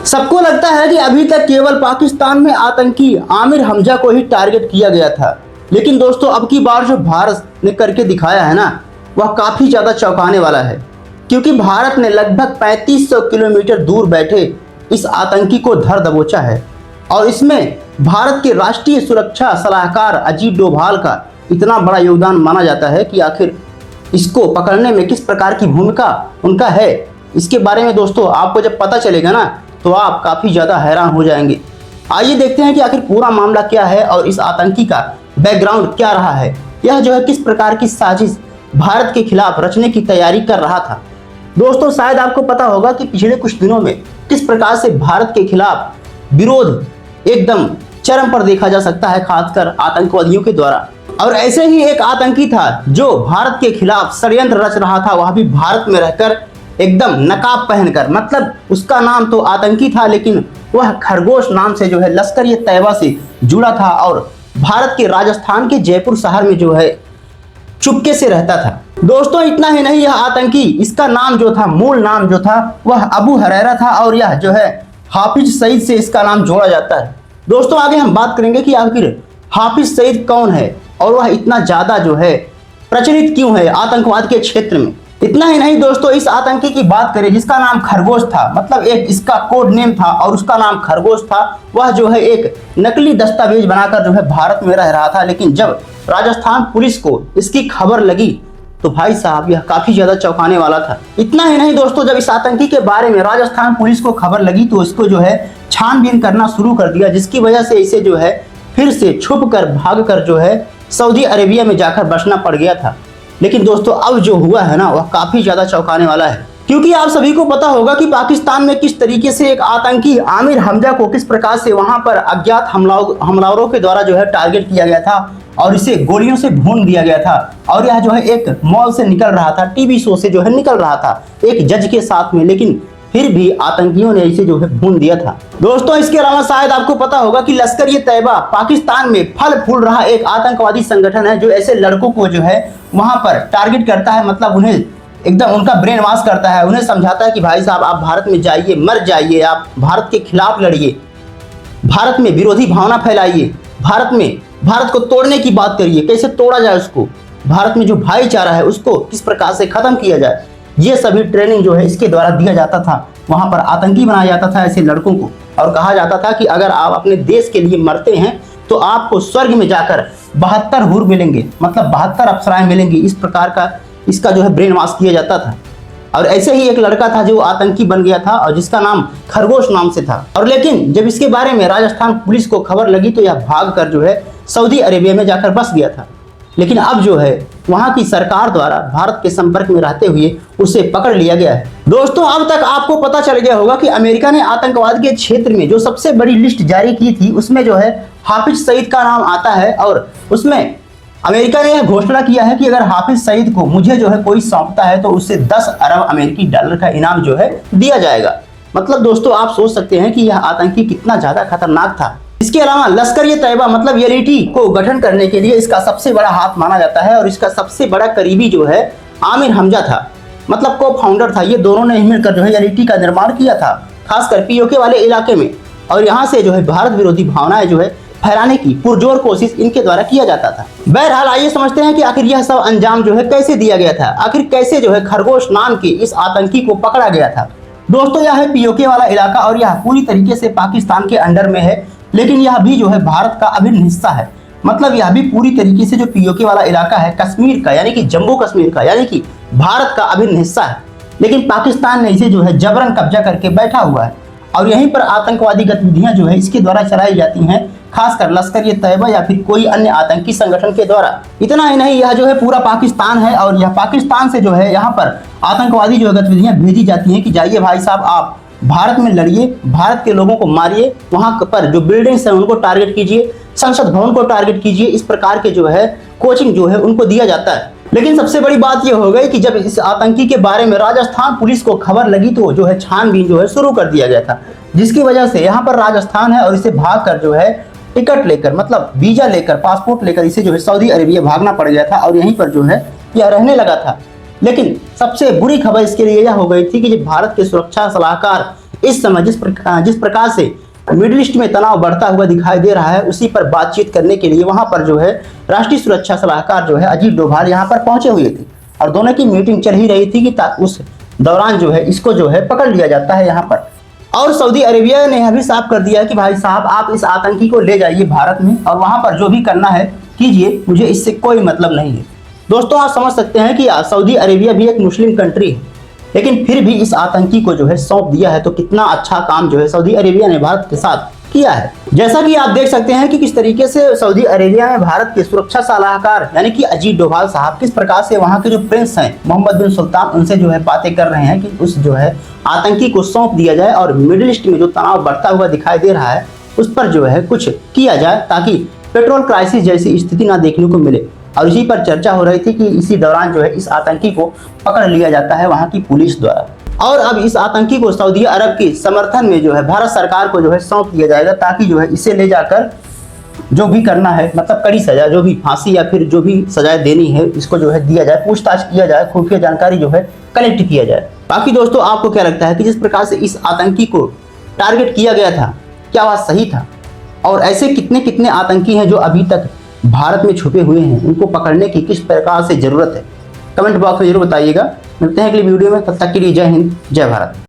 सबको लगता है कि अभी तक केवल पाकिस्तान में आतंकी आमिर हमजा को ही टारगेट किया गया था, लेकिन दोस्तों अब की बार जो भारत ने करके दिखाया है ना, वह काफ़ी ज़्यादा चौंकाने वाला है। क्योंकि भारत ने लगभग 3500 किलोमीटर दूर बैठे इस आतंकी को धर दबोचा है और इसमें भारत के राष्ट्रीय सुरक्षा सलाहकार अजीत डोभाल का इतना बड़ा योगदान माना जाता है कि आखिर इसको पकड़ने में किस प्रकार की भूमिका उनका है, इसके बारे में दोस्तों आपको जब पता चलेगा ना तो आप काफ़ी ज़्यादा हैरान हो जाएंगे। आइए देखते हैं कि आखिर पूरा मामला क्या है और इस आतंकी का बैकग्राउंड क्या रहा है। यह जो है किस प्रकार की साजिश भारत के खिलाफ रचने की तैयारी कर रहा था। दोस्तों शायद आपको पता होगा कि पिछले कुछ दिनों में किस प्रकार से भारत के खिलाफ विरोध एकदम चरम पर देखा जा सकता है, खासकर आतंकवादियों के द्वारा। और ऐसे ही एक आतंकी था जो भारत के खिलाफ षड्यंत्र रच रहा था, वह भी भारत में रहकर एकदम नकाब पहनकर। मतलब उसका नाम तो आतंकी था, लेकिन वह खरगोश नाम से जो है लश्कर-ए-तैयबा से जुड़ा था और भारत के राजस्थान के जयपुर शहर में जो है चुपके से रहता था। दोस्तों इतना ही नहीं, यह आतंकी, इसका नाम जो था, मूल नाम जो था वह अबू हरैरा था और यह जो है हाफिज सईद से इसका नाम जोड़ा जाता है। दोस्तों आगे हम बात करेंगे कि आखिर हाफिज सईद कौन है और वह इतना ज्यादा जो है प्रचलित क्यों है आतंकवाद के क्षेत्र में। इतना ही नहीं दोस्तों, इस आतंकी की बात करें जिसका नाम खरगोश था, मतलब एक इसका कोड नेम था और उसका नाम खरगोश था, वह जो है एक नकली दस्तावेज बनाकर जो है भारत में रह रहा था। लेकिन जब राजस्थान पुलिस को इसकी खबर लगी तो भाई साहब यह काफी ज्यादा चौंकाने वाला था। इतना ही नहीं दोस्तों, जब इस आतंकी के बारे में राजस्थान पुलिस को खबर लगी तो इसको जो है छानबीन करना शुरू कर दिया, जिसकी वजह से इसे जो है फिर से छुप कर भाग कर जो है सऊदी अरेबिया में जाकर बसना पड़ गया था। लेकिन दोस्तों अब जो हुआ है ना वह काफी ज्यादा चौंकाने वाला है, क्योंकि आप सभी को पता होगा कि पाकिस्तान में किस तरीके से एक आतंकी आमिर हमजा को किस प्रकार से वहां पर अज्ञात हमलावरों के द्वारा जो है टारगेट किया गया था और इसे गोलियों से भून दिया गया था। और यह जो है एक मॉल से निकल रहा था, टीवी शो से जो है निकल रहा था एक जज के साथ में, लेकिन फिर भी आतंकियों ने इसे जो है भून दिया था। दोस्तों इसके अलावा शायद आपको पता होगा कि लश्कर-ए-तैयबा पाकिस्तान में फल फूल रहा एक आतंकवादी संगठन है जो ऐसे लड़कों को जो है वहां पर टारगेट करता है, मतलब उन्हें एकदम उनका ब्रेन वॉश करता है, उन्हें समझाता है कि भाई साहब आप भारत में जाइए, मर जाइए, आप भारत के खिलाफ लड़िए, भारत में विरोधी भावना फैलाइए, भारत को तोड़ने की बात करिए, कैसे तोड़ा जाए उसको, भारत में जो भाईचारा है उसको किस प्रकार से खत्म किया जाए। ये सभी ट्रेनिंग जो है इसके द्वारा दिया जाता था। वहां पर आतंकी बनाया जाता था ऐसे लड़कों को और कहा जाता था कि अगर आप अपने देश के लिए मरते हैं तो आपको स्वर्ग में जाकर 72 हूर मिलेंगे, मतलब 72 अप्सराएं मिलेंगी। इस प्रकार का इसका जो है ब्रेन वॉश किया जाता था। और ऐसे ही एक लड़का था जो आतंकी बन गया था और जिसका नाम खरगोश नाम से था। और लेकिन जब इसके बारे में राजस्थान पुलिस को खबर लगी तो यह भाग कर जो है सऊदी अरेबिया में जाकर बस गया था। लेकिन अब जो है वहां की सरकार द्वारा भारत के संपर्क में रहते हुए उसे पकड़ लिया गया है। दोस्तों अब तक आपको पता चल गया होगा कि अमेरिका ने आतंकवाद के क्षेत्र में जो सबसे बड़ी लिस्ट जारी की थी उसमें जो है हाफिज सईद का नाम आता है और उसमें अमेरिका ने यह घोषणा किया है कि अगर हाफिज सईद को मुझे जो है कोई सौंपता है तो उससे 10 अरब अमेरिकी डॉलर का इनाम जो है दिया जाएगा। मतलब दोस्तों आप सोच सकते हैं कि यह आतंकी कितना ज्यादा खतरनाक था। इसके अलावा लश्कर-ए-तैयबा मतलब एलईटी को गठन करने के लिए इसका सबसे बड़ा हाथ माना जाता है और इसका सबसे बड़ा करीबी जो है आमिर हमजा था, मतलब को फाउंडर था। ये दोनों ने मिलकर जो है एलईटी का निर्माण किया था, खासकर पीओके वाले इलाके में। और यहाँ से जो है भारत विरोधी भावनाएं जो है फैलाने की पुरजोर कोशिश इनके द्वारा किया जाता था। बहरहाल आइए समझते हैं कि आखिर यह सब अंजाम जो है कैसे दिया गया था, आखिर कैसे जो है खरगोश नाम के इस आतंकी को पकड़ा गया था। दोस्तों यह है पीओके वाला इलाका और यह पूरी तरीके से पाकिस्तान के अंडर में है, लेकिन यह भी जो है भारत का अभिन्न हिस्सा है। मतलब यह भी पूरी तरीके से जो पीओके वाला इलाका है कश्मीर का, यानी कि जम्मू कश्मीर का, यानी कि भारत का अभिन्न हिस्सा है। लेकिन पाकिस्तान ने इसे जो है जबरन कब्जा करके बैठा हुआ है और यहीं पर आतंकवादी गतिविधियां जो है इसके द्वारा चलाई जाती हैं, खासकर लश्कर-ए-तैयबा या फिर कोई अन्य आतंकी संगठन के द्वारा। इतना ही नहीं, यह जो है पूरा पाकिस्तान है और यह पाकिस्तान से जो है यहाँ पर आतंकवादी जो गतिविधियां भेजी जाती हैं कि जाइए भाई साहब आप भारत में लड़िए, भारत के लोगों को मारिए, वहां पर जो बिल्डिंग्स हैं उनको टारगेट कीजिए, संसद भवन को टारगेट कीजिए। इस प्रकार के जो है कोचिंग जो है उनको दिया जाता है। लेकिन सबसे बड़ी बात यह हो गई कि जब इस आतंकी के बारे में राजस्थान पुलिस को खबर लगी तो जो है छानबीन जो है शुरू कर दिया गया था, जिसकी वजह से यहाँ पर राजस्थान है और इसे भाग कर जो है टिकट लेकर, मतलब वीजा लेकर, पासपोर्ट लेकर इसे जो है सऊदी अरेबिया भागना पड़ गया था और यहीं पर जो है यह रहने लगा था। लेकिन सबसे बुरी खबर इसके लिए यह हो गई थी कि जब भारत के सुरक्षा सलाहकार इस समय जिस प्रकार से मिडिल ईस्ट में तनाव बढ़ता हुआ दिखाई दे रहा है, उसी पर बातचीत करने के लिए वहां पर जो है राष्ट्रीय सुरक्षा सलाहकार जो है अजीत डोभाल यहां पर पहुंचे हुए थे और दोनों की मीटिंग चल ही रही थी कि उस दौरान जो है इसको जो है पकड़ लिया जाता है यहाँ पर। और सऊदी अरेबिया ने यह भी साफ कर दिया है कि भाई साहब आप इस आतंकी को ले जाइए भारत में और वहां पर जो भी करना है कीजिए, मुझे इससे कोई मतलब नहीं है। दोस्तों आप समझ सकते हैं कि सऊदी अरेबिया भी एक मुस्लिम कंट्री है, लेकिन फिर भी इस आतंकी को जो है सौंप दिया है, तो कितना अच्छा काम जो है सऊदी अरेबिया ने भारत के साथ किया है। जैसा कि आप देख सकते हैं कि किस तरीके से सऊदी अरेबिया में भारत के सुरक्षा सलाहकार यानी कि अजीत डोभाल साहब किस प्रकार से वहां के जो प्रिंस हैं मोहम्मद बिन सुल्तान उनसे जो है बातें कर रहे हैं कि उस जो है आतंकी को सौंप दिया जाए और मिडिल ईस्ट में जो तनाव बढ़ता हुआ दिखाई दे रहा है उस पर जो है कुछ किया जाए ताकि पेट्रोल क्राइसिस जैसी स्थिति ना देखने को मिले। और इसी पर चर्चा हो रही थी कि इसी दौरान जो है इस आतंकी को पकड़ लिया जाता है वहां की पुलिस द्वारा और अब इस आतंकी को सऊदी अरब के समर्थन में जो है भारत सरकार को जो है सौंप दिया जाएगा ताकि जो है इसे ले जाकर जो भी करना है मतलब कड़ी सजा, जो भी फांसी या फिर जो भी सजाएं देनी है इसको जो है दिया जाए, पूछताछ किया जाए, खुफिया जानकारी जो है कलेक्ट किया जाए। बाकी दोस्तों आपको क्या लगता है कि जिस प्रकार से इस आतंकी को टारगेट किया गया था क्या वह सही था? और ऐसे कितने कितने आतंकी हैं जो अभी तक भारत में छुपे हुए हैं, उनको पकड़ने की किस प्रकार से जरूरत है? कमेंट बॉक्स में जरूर बताइएगा। मिलते हैं अगली वीडियो में, तब तक के लिए जय हिंद जय भारत।